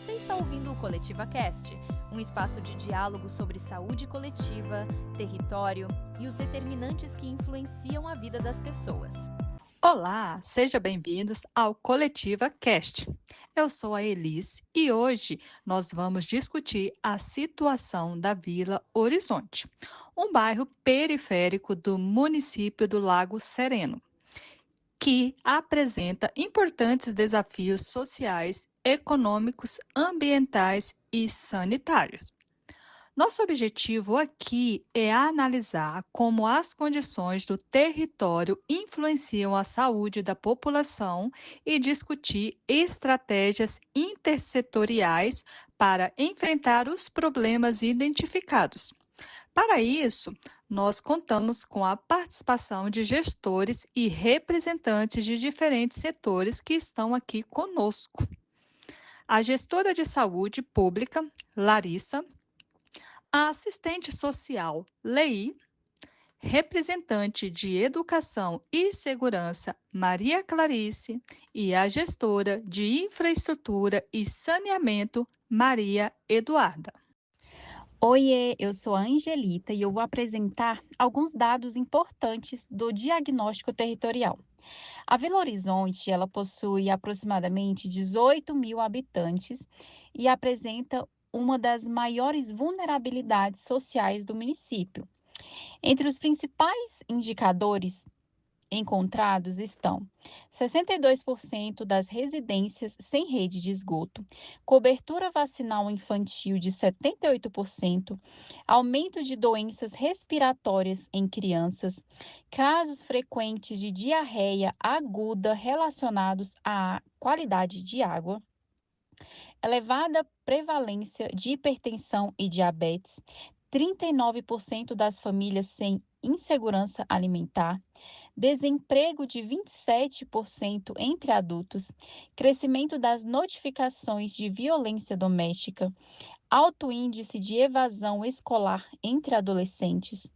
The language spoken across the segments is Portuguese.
Você está ouvindo o Coletiva Cast, um espaço de diálogo sobre saúde coletiva, território e os determinantes que influenciam a vida das pessoas. Olá, sejam bem-vindos ao Coletiva Cast. Eu sou a Elis e hoje nós vamos discutir a situação da Vila Horizonte, um bairro periférico do município do Lago Sereno, que apresenta importantes desafios sociais, econômicos, ambientais e sanitários. Nosso objetivo aqui é analisar como as condições do território influenciam a saúde da população e discutir estratégias intersetoriais para enfrentar os problemas identificados. Para isso, nós contamos com a participação de gestores e representantes de diferentes setores que estão aqui conosco. A gestora de saúde pública, Larissa, a assistente social, Lei, representante de Educação e Segurança, Maria Clarice, e a gestora de Infraestrutura e Saneamento, Maria Eduarda. Oiê, eu sou a Angelita e eu vou apresentar alguns dados importantes do diagnóstico territorial. A Vila Horizonte, ela possui aproximadamente 18 mil habitantes e apresenta uma das maiores vulnerabilidades sociais do município. Entre os principais indicadores encontrados estão 62% das residências sem rede de esgoto, cobertura vacinal infantil de 78%, aumento de doenças respiratórias em crianças, casos frequentes de diarreia aguda relacionados à qualidade de água, elevada prevalência de hipertensão e diabetes, 39% das famílias sem insegurança alimentar, desemprego de 27% entre adultos, crescimento das notificações de violência doméstica, alto índice de evasão escolar entre adolescentes.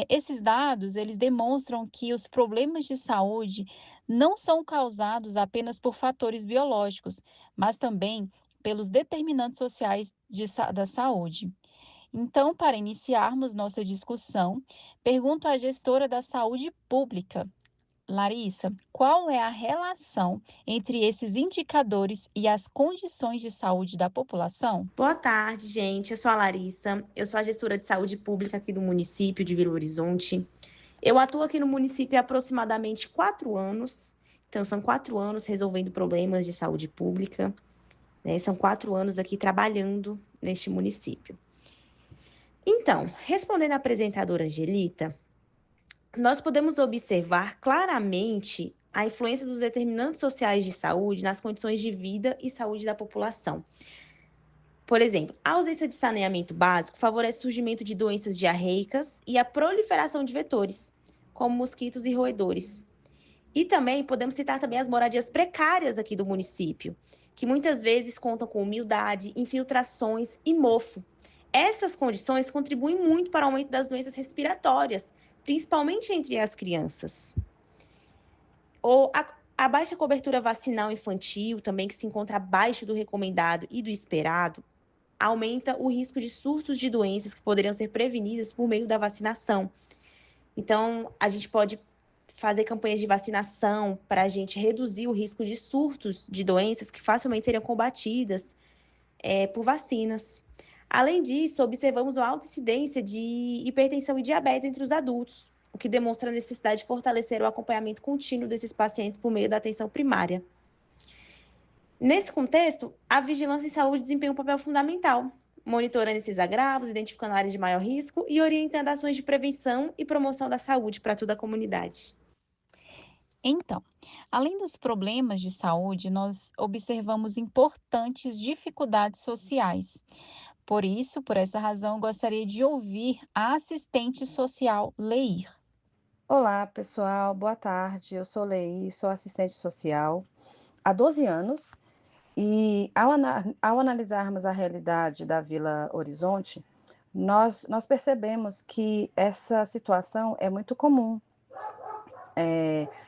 Esses dados, eles demonstram que os problemas de saúde não são causados apenas por fatores biológicos, mas também pelos determinantes sociais da saúde. Então, para iniciarmos nossa discussão, pergunto à gestora da saúde pública, Larissa, qual é a relação entre esses indicadores e as condições de saúde da população? Boa tarde, gente. Eu sou a Larissa, eu sou a gestora de saúde pública aqui do município de Vila Horizonte. Eu atuo aqui no município há aproximadamente 4 anos, então são 4 anos resolvendo problemas de saúde pública, né? São 4 anos aqui trabalhando neste município. Então, respondendo à apresentadora Angelita, nós podemos observar claramente a influência dos determinantes sociais de saúde nas condições de vida e saúde da população. Por exemplo, a ausência de saneamento básico favorece o surgimento de doenças diarreicas e a proliferação de vetores, como mosquitos e roedores. E também podemos citar também as moradias precárias aqui do município, que muitas vezes contam com umidade, infiltrações e mofo. Essas condições contribuem muito para o aumento das doenças respiratórias, principalmente entre as crianças. A baixa cobertura vacinal infantil, também que se encontra abaixo do recomendado e do esperado, aumenta o risco de surtos de doenças que poderiam ser prevenidas por meio da vacinação. Então, a gente pode fazer campanhas de vacinação para a gente reduzir o risco de surtos de doenças que facilmente seriam combatidas por vacinas. Além disso, observamos uma alta incidência de hipertensão e diabetes entre os adultos, o que demonstra a necessidade de fortalecer o acompanhamento contínuo desses pacientes por meio da atenção primária. Nesse contexto, a vigilância em saúde desempenha um papel fundamental, monitorando esses agravos, identificando áreas de maior risco e orientando ações de prevenção e promoção da saúde para toda a comunidade. Então, além dos problemas de saúde, nós observamos importantes dificuldades sociais. Por essa razão, gostaria de ouvir a assistente social Leir. Olá, pessoal. Boa tarde. Eu sou Leir, sou assistente social há 12 anos e ao analisarmos a realidade da Vila Horizonte, nós percebemos que essa situação é muito comum.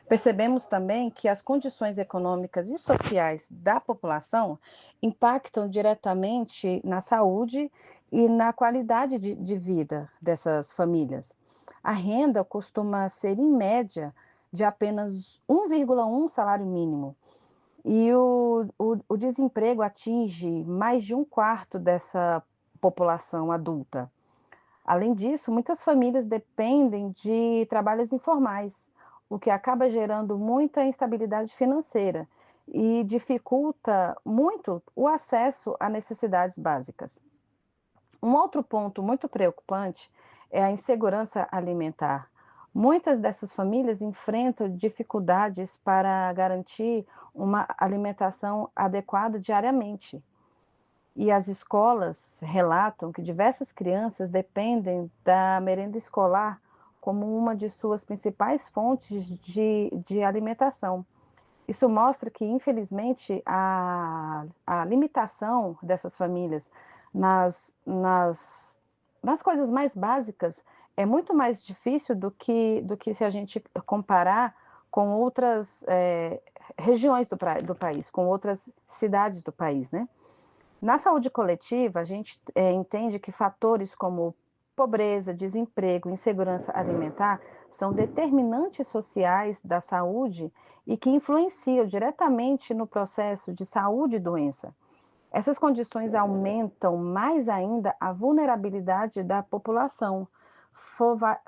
percebemos também que as condições econômicas e sociais da população impactam diretamente na saúde e na qualidade de vida dessas famílias. A renda costuma ser, em média, de apenas 1,1 salário mínimo, e o desemprego atinge mais de um quarto dessa população adulta. Além disso, muitas famílias dependem de trabalhos informais, o que acaba gerando muita instabilidade financeira e dificulta muito o acesso a necessidades básicas. Um outro ponto muito preocupante é a insegurança alimentar. Muitas dessas famílias enfrentam dificuldades para garantir uma alimentação adequada diariamente. E as escolas relatam que diversas crianças dependem da merenda escolar como uma de suas principais fontes de alimentação. Isso mostra que, infelizmente, a limitação dessas famílias nas coisas mais básicas é muito mais difícil do que se a gente comparar com outras regiões do país, com outras cidades do país, né? Na saúde coletiva, a gente entende que fatores como pobreza, desemprego, insegurança alimentar são determinantes sociais da saúde e que influenciam diretamente no processo de saúde e doença. Essas condições aumentam mais ainda a vulnerabilidade da população,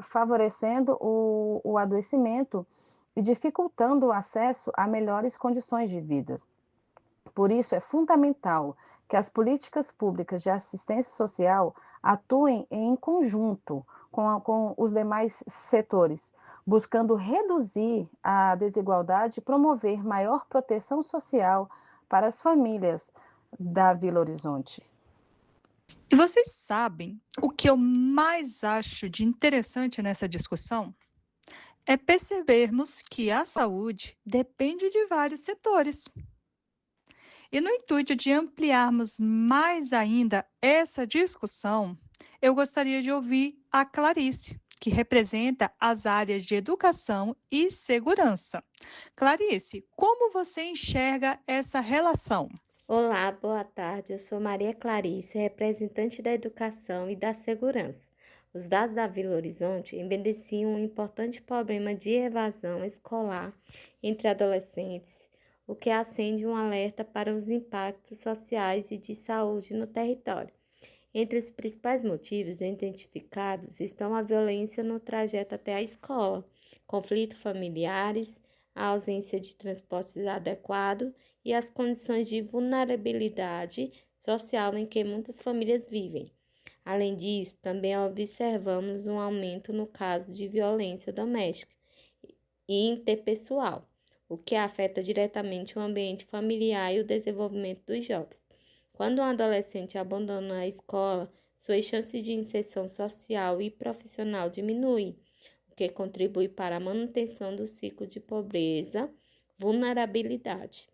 favorecendo o adoecimento e dificultando o acesso a melhores condições de vida. Por isso, é fundamental que as políticas públicas de assistência social atuem em conjunto com os demais setores, buscando reduzir a desigualdade e promover maior proteção social para as famílias da Vila Horizonte. E vocês sabem o que eu mais acho de interessante nessa discussão? É percebermos que a saúde depende de vários setores. E no intuito de ampliarmos mais ainda essa discussão, eu gostaria de ouvir a Clarice, que representa as áreas de educação e segurança. Clarice, como você enxerga essa relação? Olá, boa tarde. Eu sou Maria Clarice, representante da Educação e da Segurança. Os dados da Vila Horizonte evidenciam um importante problema de evasão escolar entre adolescentes, o que acende um alerta para os impactos sociais e de saúde no território. Entre os principais motivos identificados estão a violência no trajeto até a escola, conflitos familiares, a ausência de transportes adequado e as condições de vulnerabilidade social em que muitas famílias vivem. Além disso, também observamos um aumento no caso de violência doméstica e interpessoal, o que afeta diretamente o ambiente familiar e o desenvolvimento dos jovens. Quando um adolescente abandona a escola, suas chances de inserção social e profissional diminuem, o que contribui para a manutenção do ciclo de pobreza, vulnerabilidade.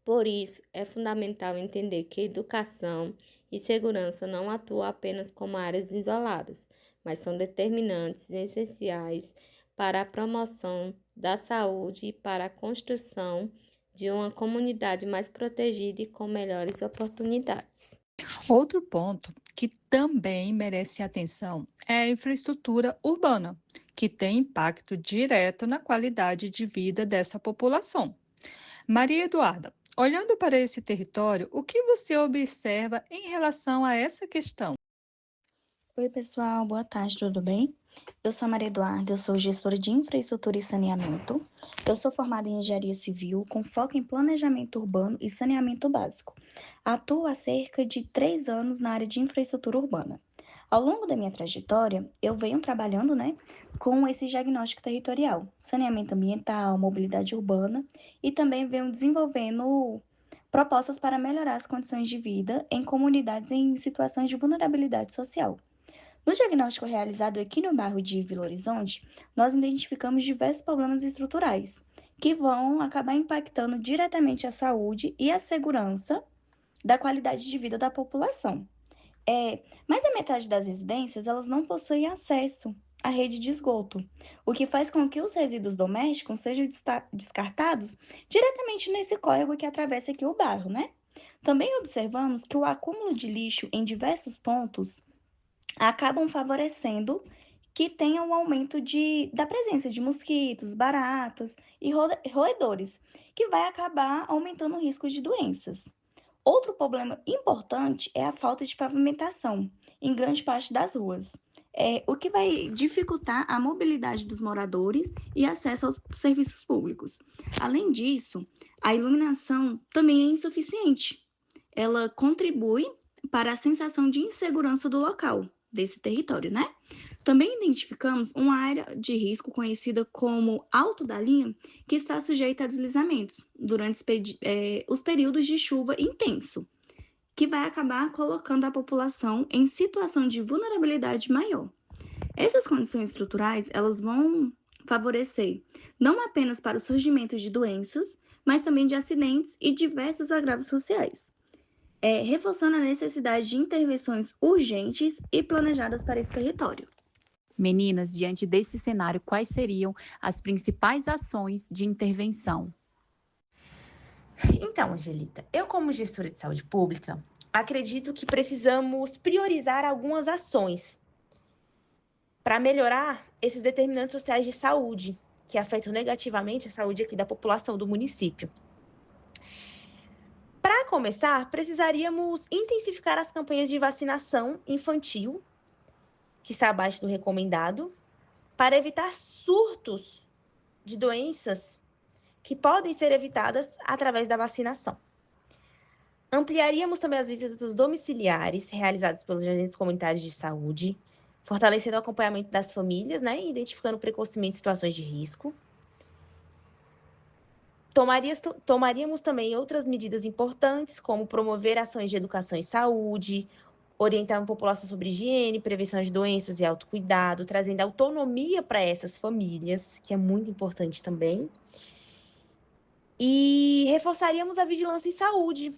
Por isso, é fundamental entender que educação e segurança não atuam apenas como áreas isoladas, mas são determinantes e essenciais para a promoção da saúde e para a construção de uma comunidade mais protegida e com melhores oportunidades. Outro ponto que também merece atenção é a infraestrutura urbana, que tem impacto direto na qualidade de vida dessa população. Maria Eduarda, olhando para esse território, o que você observa em relação a essa questão? Oi, pessoal, boa tarde, tudo bem? Eu sou a Maria Eduarda, eu sou gestora de infraestrutura e saneamento. Eu sou formada em engenharia civil com foco em planejamento urbano e saneamento básico. Atuo há cerca de 3 anos na área de infraestrutura urbana. Ao longo da minha trajetória, eu venho trabalhando, com esse diagnóstico territorial, saneamento ambiental, mobilidade urbana e também venho desenvolvendo propostas para melhorar as condições de vida em comunidades em situações de vulnerabilidade social. No diagnóstico realizado aqui no bairro de Vila Horizonte, nós identificamos diversos problemas estruturais que vão acabar impactando diretamente a saúde e a segurança da qualidade de vida da população. Mais da metade das residências, elas não possuem acesso a rede de esgoto, o que faz com que os resíduos domésticos sejam descartados diretamente nesse córrego que atravessa aqui o bairro, né? Também observamos que o acúmulo de lixo em diversos pontos acabam favorecendo que tenha um aumento da presença de mosquitos, baratas e roedores, que vai acabar aumentando o risco de doenças. Outro problema importante é a falta de pavimentação em grande parte das ruas, o que vai dificultar a mobilidade dos moradores e acesso aos serviços públicos. Além disso, a iluminação também é insuficiente. Ela contribui para a sensação de insegurança do local, desse território, né? Também identificamos uma área de risco conhecida como Alto da Linha, que está sujeita a deslizamentos durante os períodos de chuva intenso, que vai acabar colocando a população em situação de vulnerabilidade maior. Essas condições estruturais, elas vão favorecer não apenas para o surgimento de doenças, mas também de acidentes e diversos agravos sociais, reforçando a necessidade de intervenções urgentes e planejadas para esse território. Meninas, diante desse cenário, quais seriam as principais ações de intervenção? Então, Angelita, eu como gestora de saúde pública, acredito que precisamos priorizar algumas ações para melhorar esses determinantes sociais de saúde, que afetam negativamente a saúde aqui da população do município. Para começar, precisaríamos intensificar as campanhas de vacinação infantil, que está abaixo do recomendado, para evitar surtos de doenças que podem ser evitadas através da vacinação. Ampliaríamos também as visitas domiciliares realizadas pelos agentes comunitários de saúde, fortalecendo o acompanhamento das famílias, né, identificando precocemente situações de risco. Tomaríamos também outras medidas importantes, como promover ações de educação e saúde, orientar a população sobre higiene, prevenção de doenças e autocuidado, trazendo autonomia para essas famílias, que é muito importante também. E reforçaríamos a vigilância em saúde,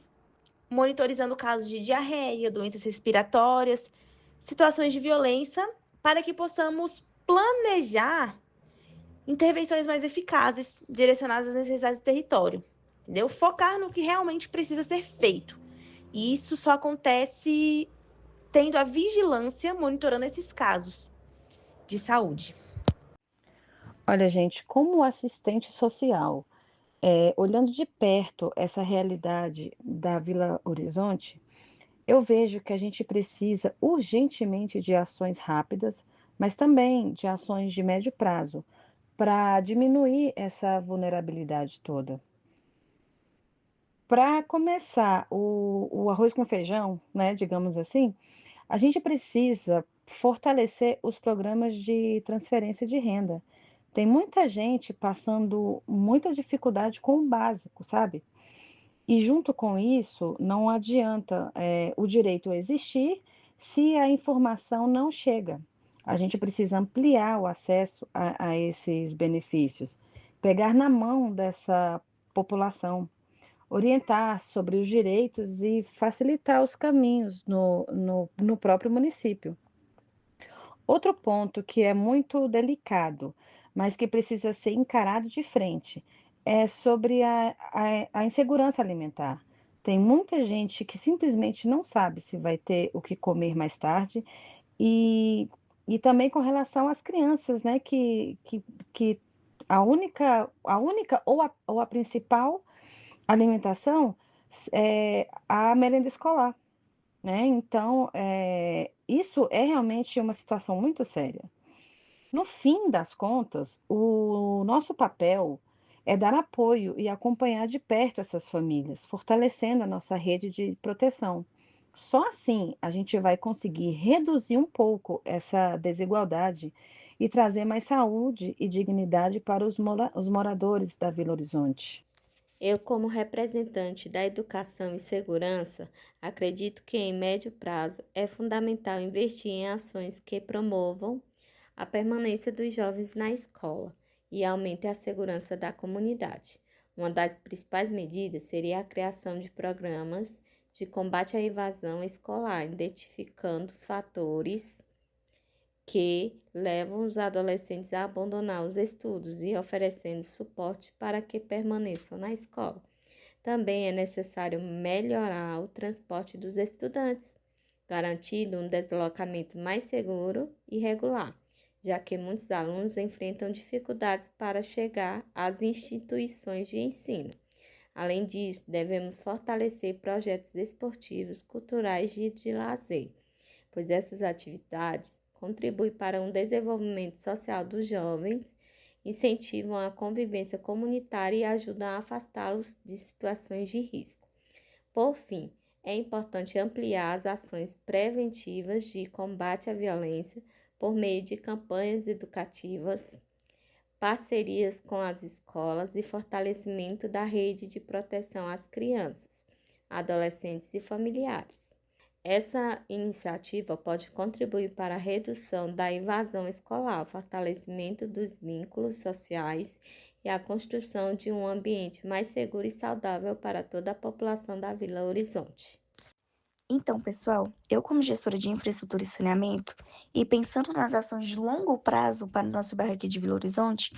monitorizando casos de diarreia, doenças respiratórias, situações de violência, para que possamos planejar intervenções mais eficazes, direcionadas às necessidades do território, entendeu? Focar no que realmente precisa ser feito. E isso só acontece tendo a vigilância, monitorando esses casos de saúde. Olha, gente, como assistente social, olhando de perto essa realidade da Vila Horizonte, eu vejo que a gente precisa urgentemente de ações rápidas, mas também de ações de médio prazo, para diminuir essa vulnerabilidade toda. Para começar, o arroz com feijão, né, digamos assim, a gente precisa fortalecer os programas de transferência de renda. Tem muita gente passando muita dificuldade com o básico, sabe? E junto com isso, não adianta, o direito existir se a informação não chega. A gente precisa ampliar o acesso a esses benefícios, pegar na mão dessa população, orientar sobre os direitos e facilitar os caminhos no próprio município. Outro ponto que é muito delicado, mas que precisa ser encarado de frente, é sobre a insegurança alimentar. Tem muita gente que simplesmente não sabe se vai ter o que comer mais tarde, e, e também com relação às crianças, né? Que a única ou a principal alimentação é a merenda escolar, né? Então, isso é realmente uma situação muito séria. No fim das contas, o nosso papel é dar apoio e acompanhar de perto essas famílias, fortalecendo a nossa rede de proteção. Só assim a gente vai conseguir reduzir um pouco essa desigualdade e trazer mais saúde e dignidade para os moradores da Vila Horizonte. Eu, como representante da educação e segurança, acredito que, em médio prazo, é fundamental investir em ações que promovam a permanência dos jovens na escola e aumentem a segurança da comunidade. Uma das principais medidas seria a criação de programas de combate à evasão escolar, identificando os fatores que levam os adolescentes a abandonar os estudos e oferecendo suporte para que permaneçam na escola. Também é necessário melhorar o transporte dos estudantes, garantindo um deslocamento mais seguro e regular, já que muitos alunos enfrentam dificuldades para chegar às instituições de ensino. Além disso, devemos fortalecer projetos esportivos, culturais e de lazer, pois essas atividades contribuem para um desenvolvimento social dos jovens, incentivam a convivência comunitária e ajudam a afastá-los de situações de risco. Por fim, é importante ampliar as ações preventivas de combate à violência por meio de campanhas educativas, parcerias com as escolas e fortalecimento da rede de proteção às crianças, adolescentes e familiares. Essa iniciativa pode contribuir para a redução da evasão escolar, fortalecimento dos vínculos sociais e a construção de um ambiente mais seguro e saudável para toda a população da Vila Horizonte. Então, pessoal, eu como gestora de infraestrutura e saneamento, e pensando nas ações de longo prazo para o nosso bairro aqui de Vila Horizonte,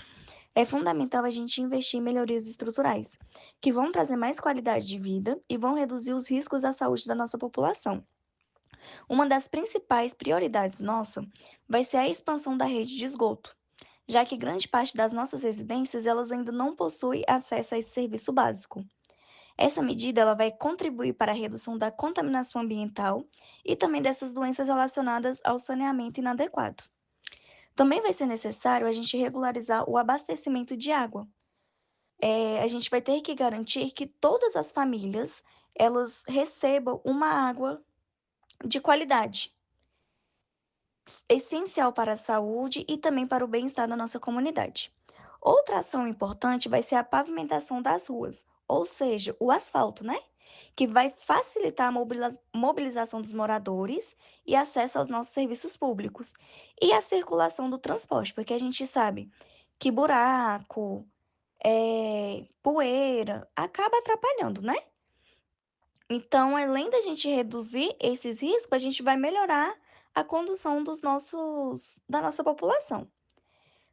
é fundamental a gente investir em melhorias estruturais, que vão trazer mais qualidade de vida e vão reduzir os riscos à saúde da nossa população. Uma das principais prioridades nossa vai ser a expansão da rede de esgoto, já que grande parte das nossas residências elas ainda não possuem acesso a esse serviço básico. Essa medida ela vai contribuir para a redução da contaminação ambiental e também dessas doenças relacionadas ao saneamento inadequado. Também vai ser necessário a gente regularizar o abastecimento de água. A gente vai ter que garantir que todas as famílias elas recebam uma água de qualidade, essencial para a saúde e também para o bem-estar da nossa comunidade. Outra ação importante vai ser a pavimentação das ruas, ou seja, o asfalto, né? Que vai facilitar a mobilização dos moradores e acesso aos nossos serviços públicos. E a circulação do transporte, porque a gente sabe que buraco, poeira, acaba atrapalhando, né? Então, além da gente reduzir esses riscos, a gente vai melhorar a condução da nossa população.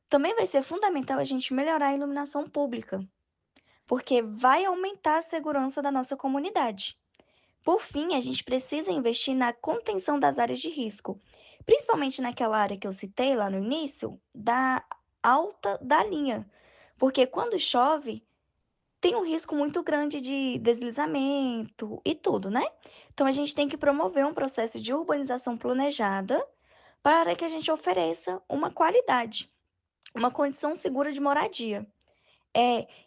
Também vai ser fundamental a gente melhorar a iluminação pública, porque vai aumentar a segurança da nossa comunidade. Por fim, a gente precisa investir na contenção das áreas de risco, principalmente naquela área que eu citei lá no início, da alta da linha, porque quando chove, tem um risco muito grande de deslizamento e tudo, né? Então, a gente tem que promover um processo de urbanização planejada para que a gente ofereça uma qualidade, uma condição segura de moradia.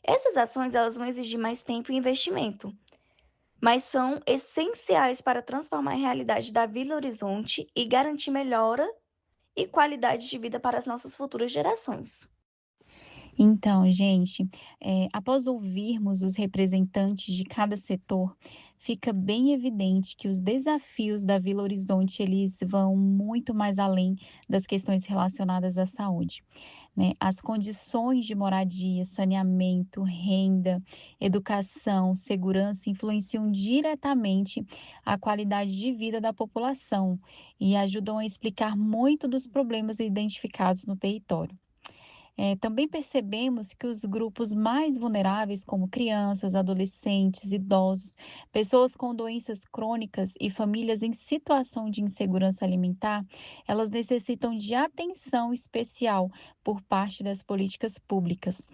Essas ações elas vão exigir mais tempo e investimento, mas são essenciais para transformar a realidade da Vila Horizonte e garantir melhora e qualidade de vida para as nossas futuras gerações. Então, gente, após ouvirmos os representantes de cada setor, fica bem evidente que os desafios da Vila Horizonte eles vão muito mais além das questões relacionadas à saúde, né? As condições de moradia, saneamento, renda, educação, segurança influenciam diretamente a qualidade de vida da população e ajudam a explicar muito dos problemas identificados no território. Também percebemos que os grupos mais vulneráveis, como crianças, adolescentes, idosos, pessoas com doenças crônicas e famílias em situação de insegurança alimentar, elas necessitam de atenção especial por parte das políticas públicas.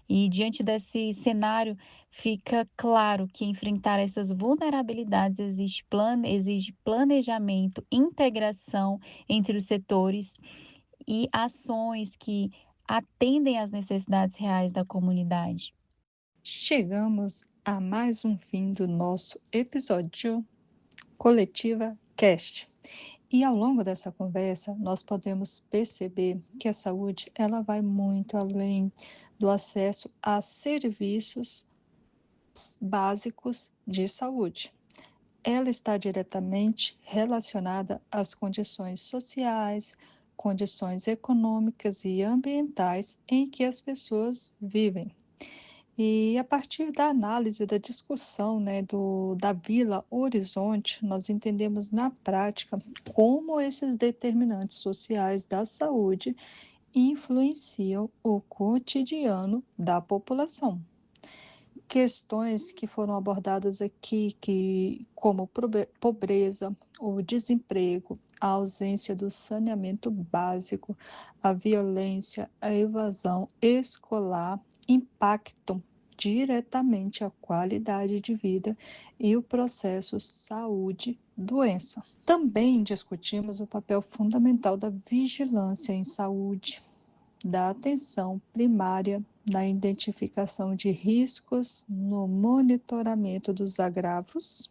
E diante desse cenário, fica claro que enfrentar essas vulnerabilidades exige planejamento, integração entre os setores e ações que atendem às necessidades reais da comunidade. Chegamos a mais um fim do nosso episódio Coletiva Cast. E ao longo dessa conversa, nós podemos perceber que a saúde ela vai muito além do acesso a serviços básicos de saúde. Ela está diretamente relacionada às condições sociais, condições econômicas e ambientais em que as pessoas vivem. E a partir da análise, da discussão, né, da Vila Horizonte, nós entendemos na prática como esses determinantes sociais da saúde influenciam o cotidiano da população. Questões que foram abordadas aqui, como pobreza, o desemprego, a ausência do saneamento básico, a violência, a evasão escolar, impactam diretamente a qualidade de vida e o processo saúde-doença. Também discutimos o papel fundamental da vigilância em saúde, da atenção primária, na identificação de riscos, no monitoramento dos agravos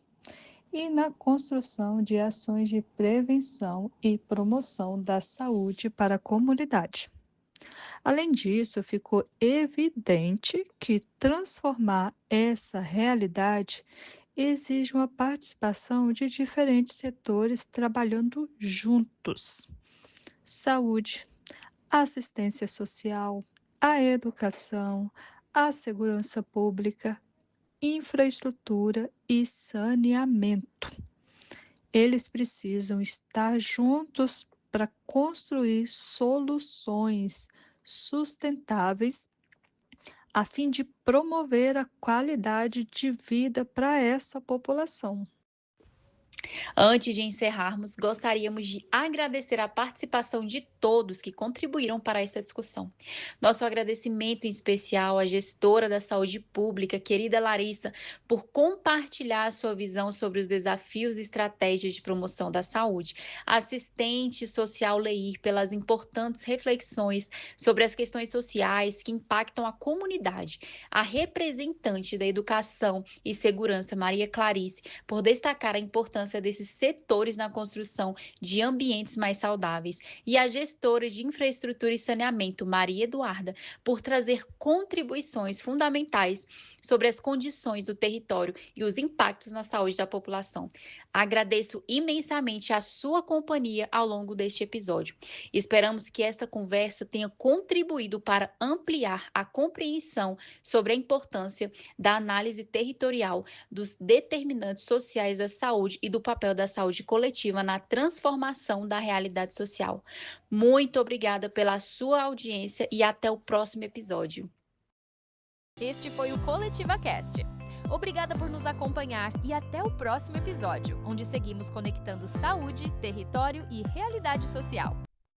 e na construção de ações de prevenção e promoção da saúde para a comunidade. Além disso, ficou evidente que transformar essa realidade exige uma participação de diferentes setores trabalhando juntos: saúde, assistência social, a educação, a segurança pública, infraestrutura e saneamento. Eles precisam estar juntos para construir soluções sustentáveis a fim de promover a qualidade de vida para essa população. Antes de encerrarmos, gostaríamos de agradecer a participação de todos que contribuíram para essa discussão. Nosso agradecimento em especial à gestora da saúde pública, querida Larissa, por compartilhar a sua visão sobre os desafios e estratégias de promoção da saúde. A assistente social Leir, pelas importantes reflexões sobre as questões sociais que impactam a comunidade. A representante da educação e segurança, Maria Clarice, por destacar a importância desses setores na construção de ambientes mais saudáveis, e a gestora de infraestrutura e saneamento, Maria Eduarda, por trazer contribuições fundamentais sobre as condições do território e os impactos na saúde da população. Agradeço imensamente a sua companhia ao longo deste episódio. Esperamos que esta conversa tenha contribuído para ampliar a compreensão sobre a importância da análise territorial dos determinantes sociais da saúde e do papel da saúde coletiva na transformação da realidade social. Muito obrigada pela sua audiência e até o próximo episódio. Este foi o Coletiva Cast. Obrigada por nos acompanhar e até o próximo episódio, onde seguimos conectando saúde, território e realidade social.